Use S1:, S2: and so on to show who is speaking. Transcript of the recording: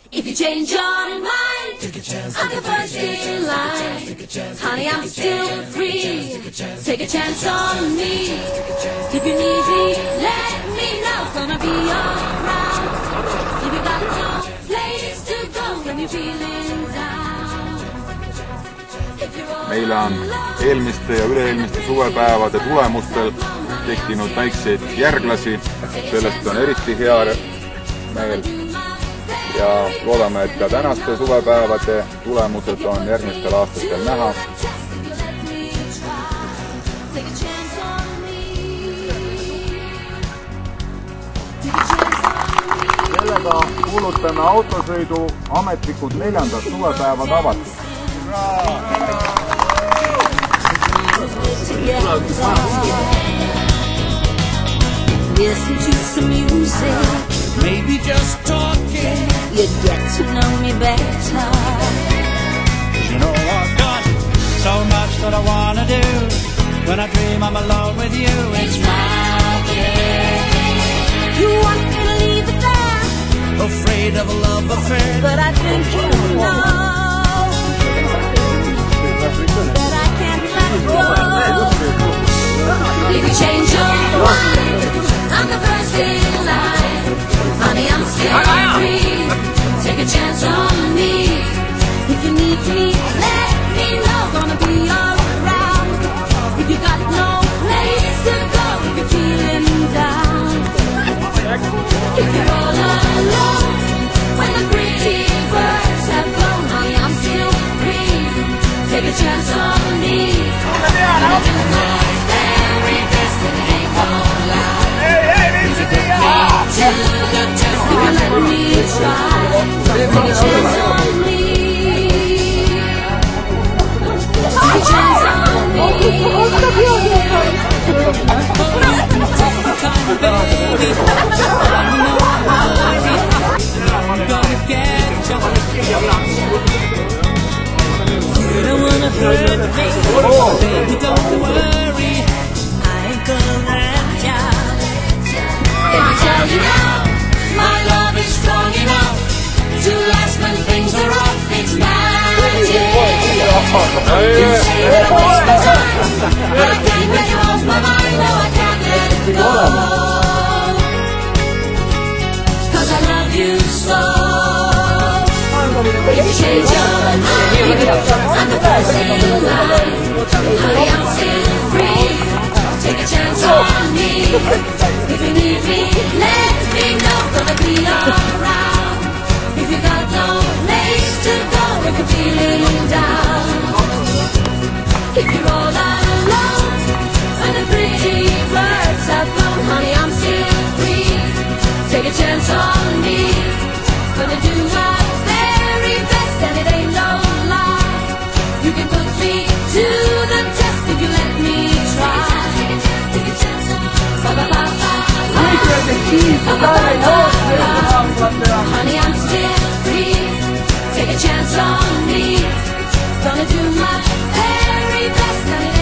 S1: If you change your mind, I'm the first in line. Honey, I'm still free. Take a chance on me. If you need me, let me know. It's gonna be alright. If you got no place to go when you're feeling down.
S2: Meile on eelmiste ja üle-eelmiste suvepäevade tulemustel tekkinud väikseid järglasi. Sellest on eriti hea meel. Ja loodame, et ka tänaste suvepäevade tulemused on järgmistel aastatel näha. Sellega kuulutame autosõidu ametlikud 4. suvepäevad avatud.
S1: Listen to some music.
S3: Maybe just talking,
S1: you'd get to know me better.
S3: You know I've got so much that I wanna do. When I dream I'm alone with you, it's magic.
S1: You want me to leave it there,
S3: afraid of a love affair,
S1: but I think you know that I can't let it go. If you change your mind, I'm the first in line. Honey, I'm still free. Take a chance on me. If you need me, let me know. Gonna be alright. If you got no place to go, if you're feeling down, if you're all alone, when the pretty birds have flown, honey, I'm still free. Take a chance on me. Gonna do my very best and it ain't gon' lie. If you put me to the test, if you let me try, take a chance on me. Take a chance on me.
S3: You don't wanna hurt me, baby, don't worry. I ain't gonna let ya.
S1: Let me tell you now, my love is strong enough to last when things are rough. It's magic. You say that I waste my time, but I can't get you off my mind. No, I can't let it go, 'cause I love you so. If you change your mind, I'm the first in line. Honey, I'm still free. Take a chance on me. If you need me, let me know. Gonna be alright. If you got no place to go, if you're feeling down, if you're all alone, when the pretty birds have flown, honey, I'm still free. Take a chance on me. Gonna do my very best and it ain't no lie. You can put me to the test if you let me try. Take a chance on me. Honey, I'm still free. Take a chance on me. Gonna do my very best and